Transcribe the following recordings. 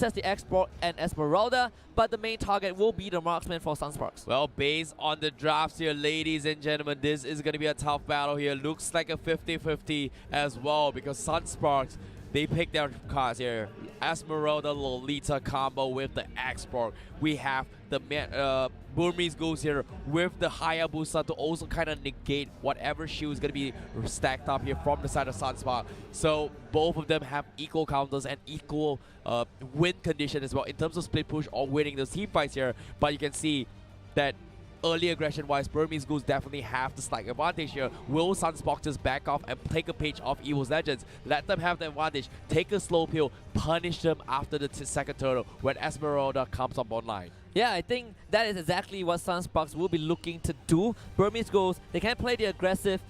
resets the export and Esmeralda, but the main target will be the marksman for Sunsparks. Well, based on the drafts here, ladies and gentlemen, this is going to be a tough battle here. Looks like a 50-50 as well, because Sunsparks, they pick their cards here. Esmeralda Lolita combo with the export. We have the Burmese Ghouls here with the Hayabusa to also kind of negate whatever shield is going to be stacked up here from the side of Sunspark. So both of them have equal counters and equal win condition as well in terms of split push or winning those team fights here. But you can see that early aggression-wise, Burmese Ghouls definitely have the slight advantage here. Will Sunsparks just back off and take a page off Evil's Legends? Let them have the advantage. Take a slow pill, punish them after the second turtle when Esmeralda comes up online. Yeah, I think that is exactly what Sunsparks will be looking to do. Burmese Ghouls, they can play the aggressive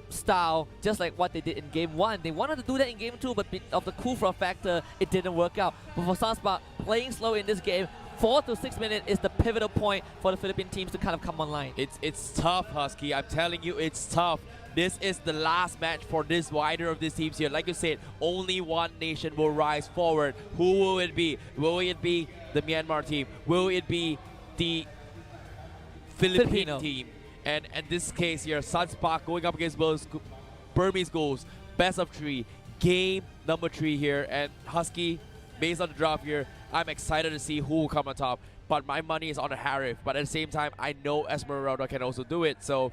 style just like what they did in Game 1. They wanted to do that in Game 2, but of the Kufra factor, it didn't work out. But for Sunsparks, playing slow in this game, 4 to 6 minutes is the pivotal point for the Philippine teams to kind of come online. It's tough, Husky. I'm telling you, it's tough. This is the last match for this wider of these teams here. Like you said, only one nation will rise forward. Who will it be? Will it be the Myanmar team? Will it be the Philippine team? And in this case here, Sunsparks going up against Burmese Ghouls. Best of 3. Game number 3 here. And Husky, based on the draft here, I'm excited to see who will come on top. But my money is on the Harif. But at the same time, I know Esmeralda can also do it. So,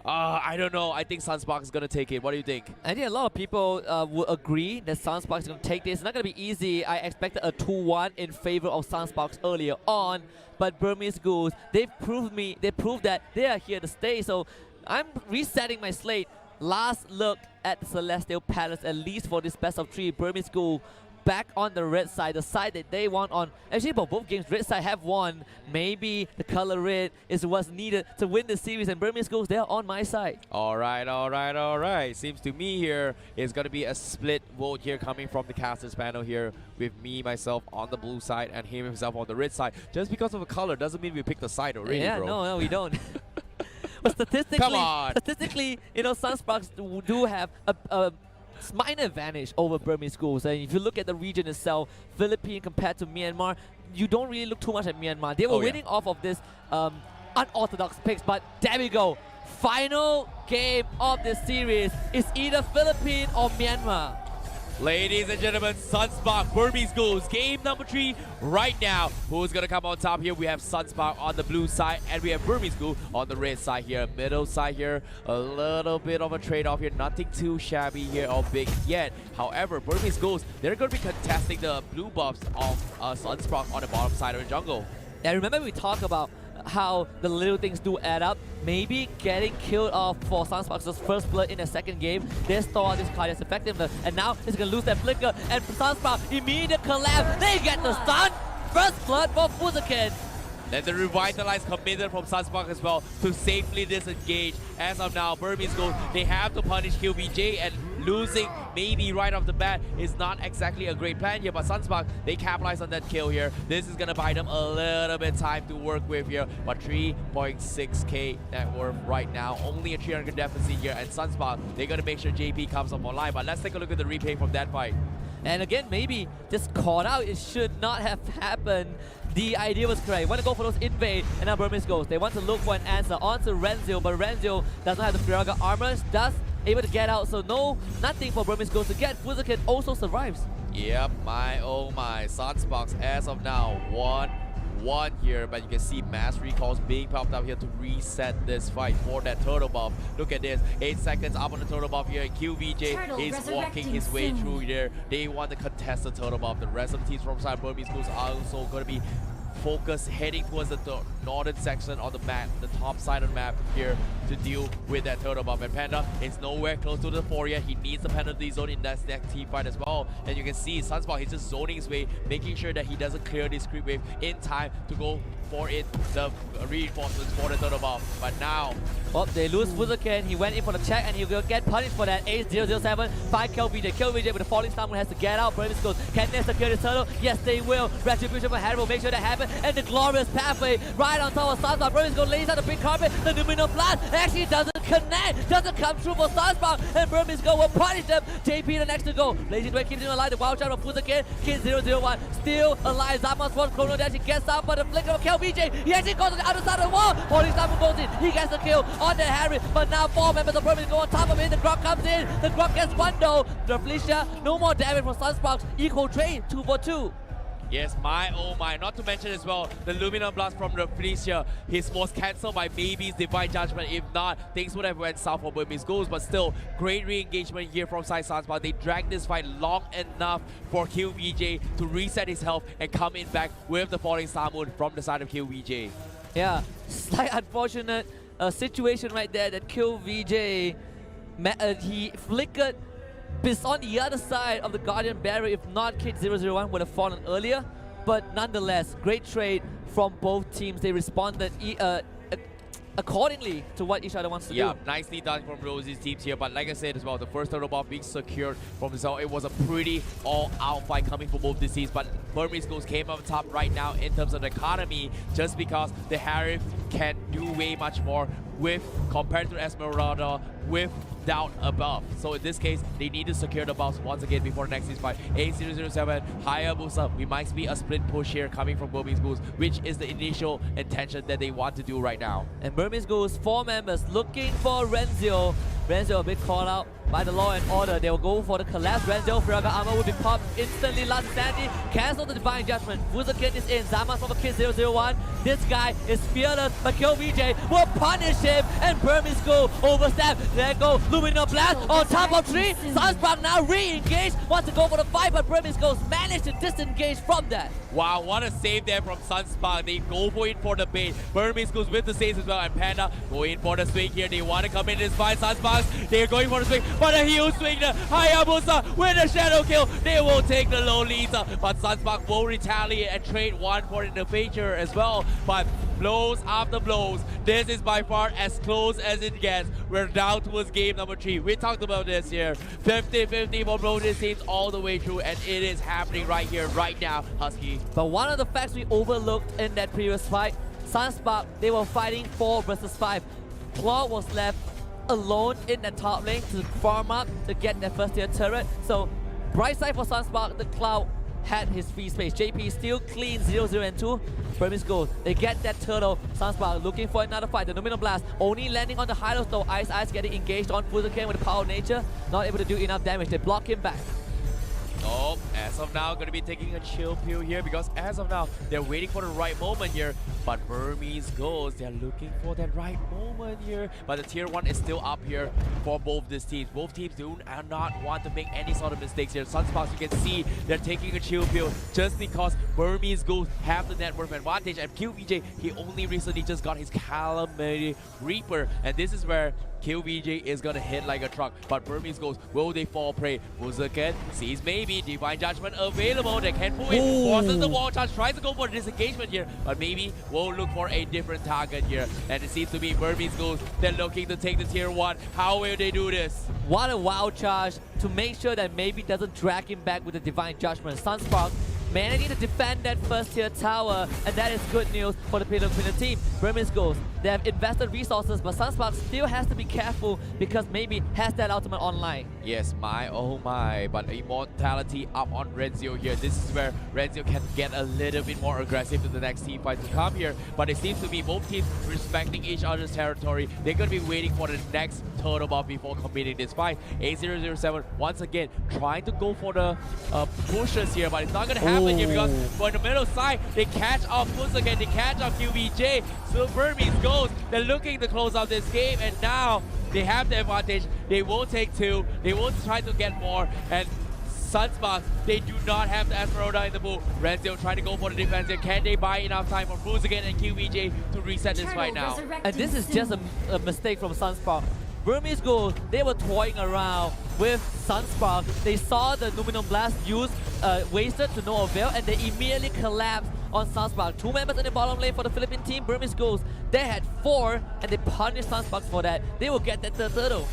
I don't know. I think Sunsparks is going to take it. What do you think? I think a lot of people will agree that Sunsparks is going to take this. It's not going to be easy. I expected a 2-1 in favor of Sunsparks earlier on. But Burmese Ghouls, they proved that they are here to stay. So, I'm resetting my slate. Last look at the Celestial Palace, at least for this best of 3. Burmese Ghouls back on the red side, the side that they won on. Actually, for both games, red side have won. Maybe the color red is what's needed to win the series, and Burmese Ghouls, they're on my side. All right. Seems to me here is going to be a split vote here coming from the casters panel here, with me, myself on the blue side and him himself on the red side. Just because of the color doesn't mean we pick the side already, yeah, bro. No, we don't. But statistically, you know, Sunsparks do have a minor advantage over Burmese Ghouls. And if you look at the region itself, Philippines compared to Myanmar, you don't really look too much at Myanmar. They were winning off of this unorthodox picks, but there we go. Final game of this series is either Philippines or Myanmar. Ladies and gentlemen, Sunsparks, Burmese Ghouls, game number 3 right now. Who's going to come on top here? We have Sunsparks on the blue side, and we have Burmese Ghouls on the red side here. Middle side here, a little bit of a trade-off here. Nothing too shabby here or big yet. However, Burmese Ghouls, they're going to be contesting the blue buffs of Sunsparks on the bottom side of the jungle. Yeah, remember we talked about how the little things do add up. Maybe getting killed off for Sunsparks' first blood in the second game. They saw this card as effectiveness, and now it's gonna lose that flicker. And Sunsparks immediate collapse. They get the stun. First blood for Fuzaken. Then the revitalized committed from Sunsparks as well to safely disengage. As of now, Burmese Ghouls, they have to punish QBJ, and losing maybe right off the bat is not exactly a great plan here, but Sunsparks, they capitalize on that kill here. This is gonna buy them a little bit time to work with here, but 3.6k net worth right now, only a 300 deficit here, and Sunsparks, they're gonna make sure JP comes up online. But let's take a look at the replay from that fight. And again, maybe just caught out. It should not have happened. The idea was correct. Want to go for those invade, and now Burmese Ghouls. They want to look for an answer onto Renzio, but Renzio does not have the Firaga armor. Does able to get out, so nothing for Burmese Ghouls to get. Fuzaken also survives. Yep, my oh my. Sunsparks as of now 1-1 here, but you can see mass recalls being popped up here to reset this fight for that turtle buff. Look at this, 8 seconds up on the turtle buff here, and QVJ is walking his way through there. They want to contest the turtle buff. The rest of the teams from side Burmese Ghouls are also going to be focus heading towards the northern section of the map, the top side of the map here, to deal with that turtle buff. And Panda is nowhere close to the 4 yet. He needs the penalty zone in that next team fight as well. And you can see Sunsparks, he's just zoning his way, making sure that he doesn't clear this creep wave in time to go for it, the reinforcements for the turtle buff. But now, well, they lose Fuzuken. He went in for the check and he will get punished for that. 8007, 5 kill VJ. Kill VJ with the falling star moon has to get out. Burmese Ghouls, can they secure the turtle? Yes, they will. Retribution for Harry will make sure that happens. And the glorious pathway right on top of Sunspark. Burmese Ghouls lays out the big carpet. The Numinal Blast actually doesn't connect. Doesn't come through for Sunspark. And Burmese Ghouls will punish them. JP the next to go. Lazy Dwayne keeps him alive. The wild shot from Fuzuken. Kid 001 still alive. Zamon's one chrono dash. He gets out, but the flicker will kill VJ. He actually goes to the other side of the wall. Falling star moon goes in. He gets the kill on the Harry. But now 4 members of Burmese go on top of it. The Grok comes in. The Grok gets one though. The Felicia, no more damage from Sunsparks. Equal trade, 2 for 2. yes, my oh my. Not to mention as well, the Luminum Blast from the Felicia. His was cancelled by maybe his Divine Judgment. If not, things would have went south for Burmese Ghouls. But still, great re-engagement here from side Sunspark. They dragged this fight long enough for QVJ to reset his health and come in back with the falling star moon from the side of QVJ. Yeah, slight unfortunate situation right there that killed VJ. He flickered Bis on the other side of the Guardian barrier. If not, Kid 001 would have fallen earlier. But nonetheless, great trade from both teams. They responded accordingly to what each other wants to do. Yeah, nicely done from Rosie's teams here. But like I said as well, the first turtle buff being secured from Zell, it was a pretty all-out fight coming from both these teams. But Burmese Ghouls came up top right now in terms of the economy, just because the Harif can do way much more with compared to Esmeralda with doubt above. So in this case, they need to secure the buffs once again before the next season fight. 8007, Hayabusa. We might see a split push here coming from Burmese Ghouls, which is the initial intention that they want to do right now. And Burmese Ghouls, 4 members looking for Renzio. Renzio a bit called out by the Law and Order. They will go for the collapse. Renzio, Firaga armor will be popped instantly. Last Sandy cancel the Divine Judgment. Fuzuken is in. Zamas from Kid 001. This guy is fearless, but Kill VJ will punish him. And Burmese Ghouls overstep. There go Luminous Blast on top of 3. Sunspark now re-engaged. Wants to go for the fight, but Burmese Ghouls managed to disengage from that. Wow, what a save there from Sunspark. They go for it for the bait. Burmese Ghouls with the saves as well. And Panda go in for the swing here. They want to come in this fight. Sunsparks, they're going for the swing. But a huge swing there. Hayabusa with a shadow kill. They will take the Lolita. But Sunspark will retaliate and trade one for in the feature as well. But blows after blows. This is by far as close as it gets. We're down towards game number 3. We talked about this here. 50-50 for both these teams all the way through. And it is happening right here, right now, Husky. But one of the facts we overlooked in that previous fight, Sunspark, they were fighting 4 versus 5. Claw was left alone in the top lane to farm up to get that first tier turret. So bright side for Sunspark, the Cloud had his free space. JP still clean 0, 0, and 2. Burmese Ghouls, they get that turtle. Sunspark looking for another fight. The Numinal Blast only landing on the Hylos though. Ice getting engaged on Fuzuken with the power of nature. Not able to do enough damage. They block him back. Oh, as of now, going to be taking a chill pill here because as of now, they're waiting for the right moment here. But Burmese Ghouls, they're looking for that right moment here. But the tier 1 is still up here for both these teams. Both teams do not want to make any sort of mistakes here. Sunsparks, you can see they're taking a chill pill just because Burmese Ghouls have the network advantage. And QVJ, he only recently just got his Calamity Reaper. And this is where QVJ is gonna hit like a truck, but Burmese Ghouls, will they fall prey? Fuzuken sees maybe Divine Judgment available. They can pull it, forces the wall charge, tries to go for disengagement here, but maybe we'll look for a different target here. And it seems to be Burmese Ghouls. They're looking to take the tier 1. How will they do this? What a wild charge to make sure that maybe doesn't drag him back with the Divine Judgment. Sunspark managing to defend that first tier tower, and that is good news for the Filipino team. Burmese Ghouls, they have invested resources, but Sunspark still has to be careful because maybe has that ultimate online. Yes, my oh my, but immortality up on Renzio here. This is where Renzio can get a little bit more aggressive to the next team fight to come here. But it seems to be both teams respecting each other's territory. They're going to be waiting for the next turtle buff before competing this fight. 8007 once again trying to go for the pushes here, but it's not going to happen here because for the middle side, they catch off Fuzuken, they catch off QVJ. So Burmese Ghouls, they're looking to close out this game, and now they have the advantage. They will take 2. They will try to get more. And Sunsparks, they do not have the Esmeralda in the pool. Renzio trying to go for the defense here. Can they buy enough time for Fuzuken and QVJ to reset this right now? And this is just a mistake from Sunspark. Burmese Ghouls, they were toying around with Sunspark. They saw the Numinum Blast used, wasted to no avail, and they immediately collapsed on Sunsparks. 2 members in the bottom lane for the Philippine team, Burmese Ghouls. They had 4 and they punished Sunsparks for that. They will get that third turtle.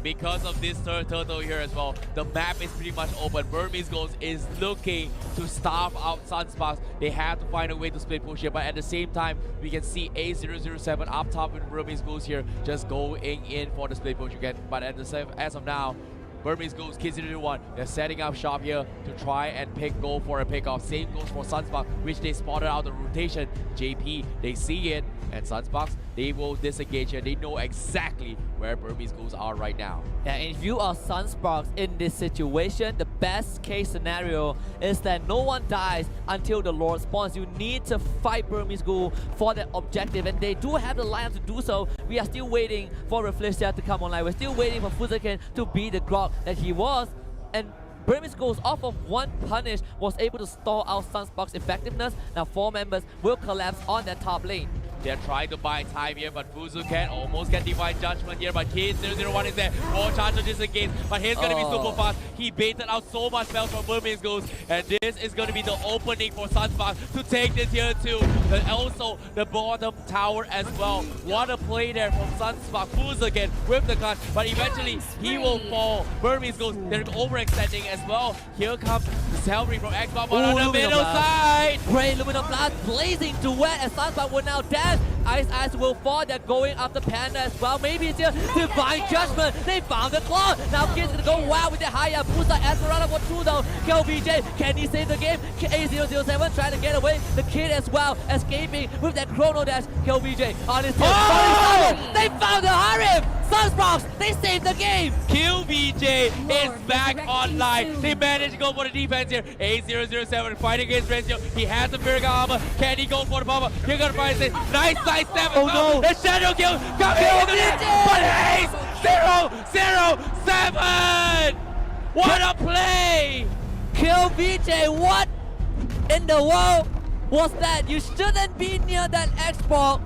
Because of this third turtle here as well, the map is pretty much open. Burmese Ghouls is looking to starve out Sunsparks. They have to find a way to split push here, but at the same time, we can see A007 up top with Burmese Ghouls here just going in for the split push again. But at the same, as of now, Burmese Ghouls, Kid001, they're setting up shop here to try and go for a pickoff. Same goes for Sunsparks, which they spotted out the rotation. JP, they see it, and Sunsparks, they will disengage here. They know exactly where Burmese Ghouls are right now. Yeah, and if you are Sunsparks in this situation, the best case scenario is that no one dies until the Lord spawns. You need to fight Burmese Ghoul for that objective, and they do have the lineup to do so. We are still waiting for Reflecia to come online. We're still waiting for Fuzaken to be the Grok that he was, and Burmese Ghouls off of 1 punish was able to stall out Sunsparks' effectiveness. Now 4 members will collapse on that top lane. They're trying to buy time here, but Fuzu can almost get Divine Judgment here, but Kid001 is there. More chance to disengage, but he's going to be super fast. He baited out so much spells from Burmese Ghouls, and this is going to be the opening for Sunsparks to take this here too. And also the bottom tower as well. What a play there from Sunsparks. Fuzu again with the gun, but eventually he will fall. Burmese Ghouls, they're overextending as well. Here comes the Salary from Xbox on the middle side. Great Luminous Blast blazing to wet, and Sunsparks will now dash. Ice will fall. They're going after Panda as well. Maybe it's here. Divine Judgment. They found the claw. Now Kid's gonna go wild with the Hayabusa. Esmeralda for 2 though. KLBJ, can he save the game? A007 trying to get away. The Kid as well, escaping with that Chrono Dash. KLBJ on his tail. They found the Harif. Sunsparks, they saved the game. QBJ is back online. They managed to go for the defense here. A007 fighting against Renzo. He has the Virga armor. Can he go for the bomber? You're gonna find it. Nice side step. Oh no. The shadow kill. Got but A007. What a play. KLBJ, what in the world was that? You shouldn't be near that Xbox.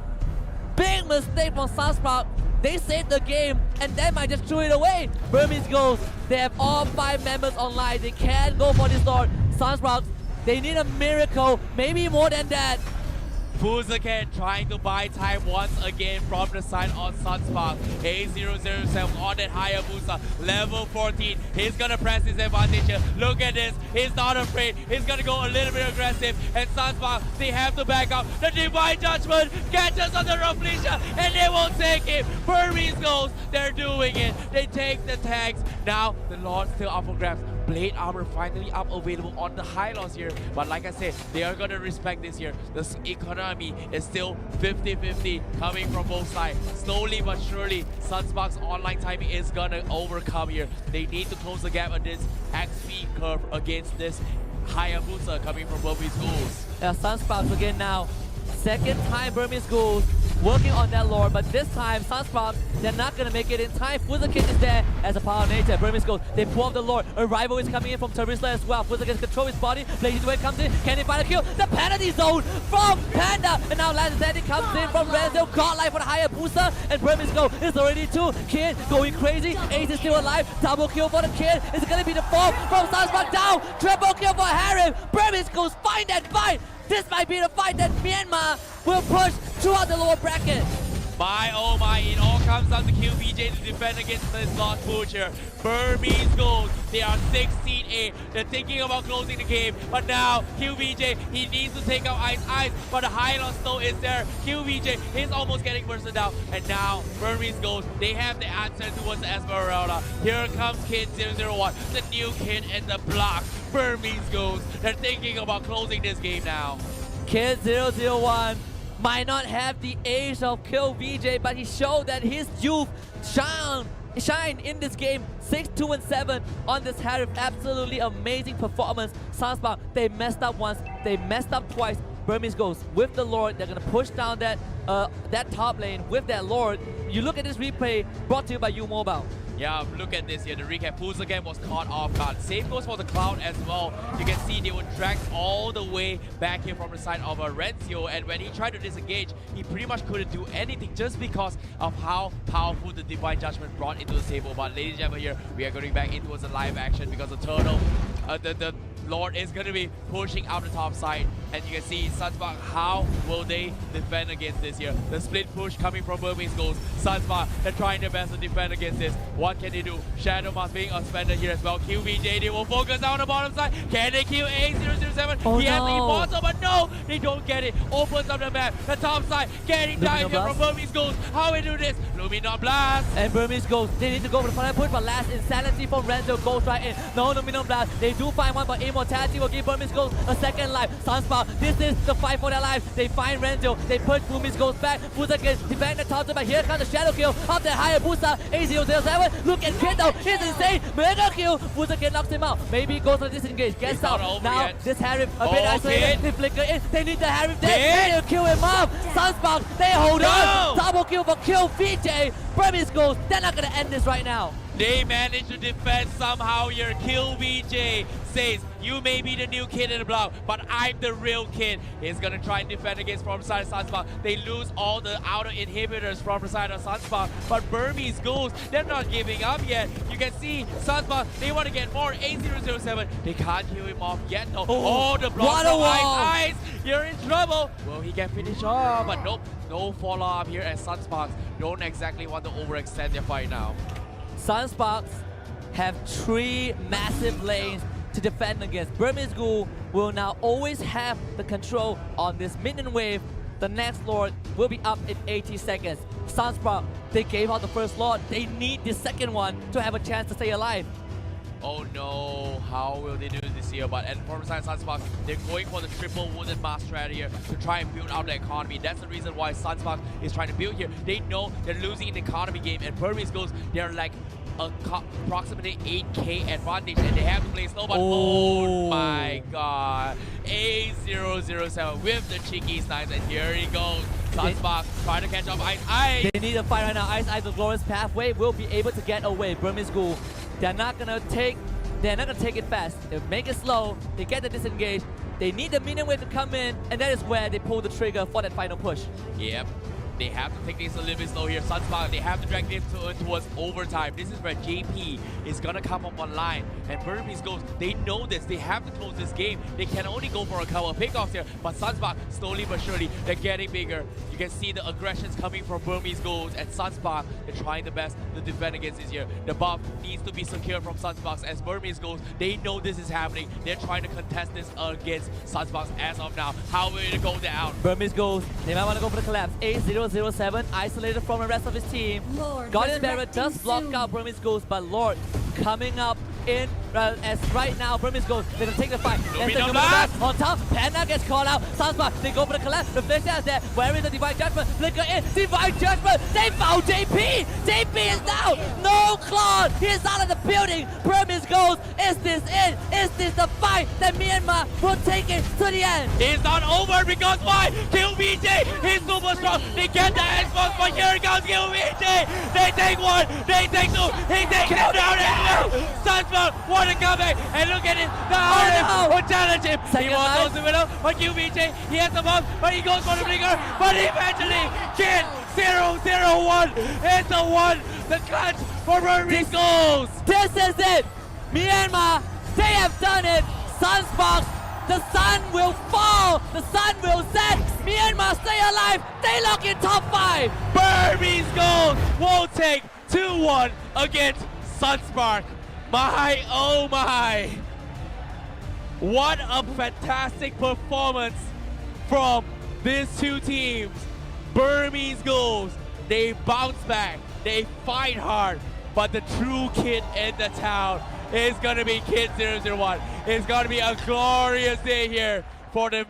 Big mistake from Sunsparks. They saved the game, and they might just throw it away. Burmese Ghouls, they have all 5 members online. They can't go for this Lord. Sunsparks, they need a miracle, maybe more than that. Fuzaken trying to buy time once again from the side of Sunsparks. A007 on that Hayabusa, level 14. He's gonna press his advantage here. Look at this. He's not afraid. He's gonna go a little bit aggressive. And Sunsparks, they have to back out. The Divine Judgment catches on the Reflecia, and they won't take it. Burmese Ghouls, they're doing it. They take the tags. Now the Lord still up for grabs. Blade armor finally up available on the Hylos here, but like I said, they are gonna respect this here. The economy is still 50-50 coming from both sides. Slowly but surely, Sunsparks' online timing is gonna overcome here. They need to close the gap on this XP curve against this Hayabusa coming from Burmese Ghouls. Yeah, Sunsparks again now. Second time Burmese Ghouls working on that Lord, but this time Sunsparks, they're not gonna make it in time. Fuzaken is there as a power of nature. Burmese Ghouls, they pull up the Lord. A rival is coming in from Terisla as well. Fuzaken control his body. Blazing Wave comes in. Can they find a kill? The penalty zone from Panda, and now Lanzatetti comes in from Renzo. Godlike for the Hayabusa, and Burmese Ghoul is already 2. Kid going crazy. Ace is still alive. Double kill for the Kid. Is it gonna be the 4th from Sunsparks down? Triple kill for Harif. Burmese Ghouls find that fight. This might be the fight that Myanmar will push throughout the lower bracket. My oh my, it all comes down to QBJ to defend against this last push here. Burmese Ghouls, they are 16-8. They're thinking about closing the game, but now QBJ, he needs to take out Ice, but the Highland still is there. QBJ, he's almost getting bursted down, and now Burmese Ghouls, they have the answer towards the Esmeralda. Here comes Kid001, the new kid in the block. Burmese Ghouls, they're thinking about closing this game now. Kid001 might not have the age of KLBJ, but he showed that his youth shine in this game. 6-2-7 on this Harif. Absolutely amazing performance. Sunsparks, they messed up once, they messed up twice. Burmese Ghouls with the Lord, they're gonna push down that top lane with that Lord. You look at this replay brought to you by U-Mobile. Yeah, look at this here. The recap. Fuzaken was caught off guard. Same goes for the Cloud as well. You can see they were dragged all the way back here from the side of Rencio, and when he tried to disengage, he pretty much couldn't do anything just because of how powerful the Divine Judgment brought into the table. But ladies and gentlemen, here we are going back into the live action because the turtle, the Lord is going to be pushing out the top side. And you can see Sunspark, how will they defend against this here? The split push coming from Burmese Ghouls. Sunspark, they're trying their best to defend against this. What can they do? Shadow Mask being suspended here as well. QBJ, they will focus on the bottom side. Can they kill A007? Oh, He has the no. immortal, but no, they don't get it. Opens up the map. The top side, getting down here from Burmese Ghouls. How we do this? Luminon Blast. And Burmese Ghouls, they need to go for the final push, but last Insanity from Renzo goes right in. No Luminon Blast. They do find one, but Immortality will give Burmese Ghouls a second life. Sunspark, this is the fight for their lives. They find Renzo. They push Burmese Ghouls back. Fuzakin defend the top side, but here comes the Shadow Kill of the Hayabusa. A007. Look at Kid though. It's insane. Mega kill. Fuzakin knocks him out. Maybe goes on disengage. Gets out. Now yet. this Harif a bit isolated. Kid. They flicker in. They need the Harif Kid. dead. They kill him off. Sunspark, they hold No. on. Double kill for kill VJ. Burmese Ghouls, they're not gonna end this right now. They managed to defend somehow. Your Kill VJ says, you may be the new kid in the block, but I'm the real kid. He's gonna try and defend against from the side of Sunspark. They lose all the outer inhibitors from the side of Sunspark, but Burmese Ghouls, they're not giving up yet. You can see Sunspark, they want to get more. A007, they can't kill him off yet though. Oh, the block Water from wall. Ice. You're in trouble. Will he get finished off? But nope, no follow up here as Sunsparks don't exactly want to overextend their fight now. Sunsparks have 3 massive lanes to defend against. Burmese Ghoul will now always have the control on this minion wave. The next Lord will be up in 80 seconds. Sunspark, they gave out the first Lord. They need the second one to have a chance to stay alive. Oh no, how will they do this here? But at from the side of Sunspark, they're going for the triple wounded mass strategy here to try and build out the economy. That's the reason why Sunspark is trying to build here. They know they're losing in the economy game, and Burmese Ghouls, they're like approximately 8k advantage, and they have to play slow. But oh my god, A007 with the cheeky snipes, and here he goes. Sunspark trying to catch up Ice. They need a fight right now. Ice, the glorious pathway, will be able to get away. Burmese Ghoul, they're not gonna take it fast. They make it slow. They get the disengage. They need the minion wave to come in, and that is where they pull the trigger for that final push. Yep. They have to take this a little bit slow here. Sunspark, they have to drag this towards overtime. This is where JP is gonna come up online. And Burmese Ghouls, they know this. They have to close this game. They can only go for a couple of pickoffs here. But Sunspark, slowly but surely, they're getting bigger. You can see the aggressions coming from Burmese Ghouls, and Sunspark, they're trying the best to defend against this here. The buff needs to be secure from Sunsparks, as Burmese Ghouls, they know this is happening. They're trying to contest this against Sunsparks as of now. How will it go down? Burmese Ghouls, they might want to go for the collapse. A007 isolated from the rest of his team. Guardian Barrett does block out Burmese Ghouls, but Lord coming up in as right now Burmese Ghouls, they're gonna take the fight. And the blast on top, Panda gets called out. Sunspark, they go for the collapse. The flash is there. Where is the Divine Judgment? Flicker in. Divine Judgment. They found JP. JP is down. No Claude. He's out of the building. Burmese Ghouls, is this it? Is this the fight that Myanmar will take it to the end? It's not over because why? Kill VJ, he's super strong. They get the Xbox, but here comes Kill VJ. They take 1, they take 2, he takes it down as well. Sunspark want to come back, and look at it. The Arif will challenge him. He wants those to win up, but Kill VJ, he has the bomb, but he goes for the blinker. But eventually, Kid 001 is the one, the clutch for Burmese Ghouls. This is it. Myanmar, they have done it. Sunsparks, the sun will fall. The sun will set. Myanmar stay alive. They lock in top 5. Burmese Ghouls will take 2-1 against Sunspark. My, oh my. What a fantastic performance from these two teams. Burmese Ghouls, they bounce back, they fight hard, but the true kid in the town is gonna be Kid 001. It's gonna be a glorious day here for the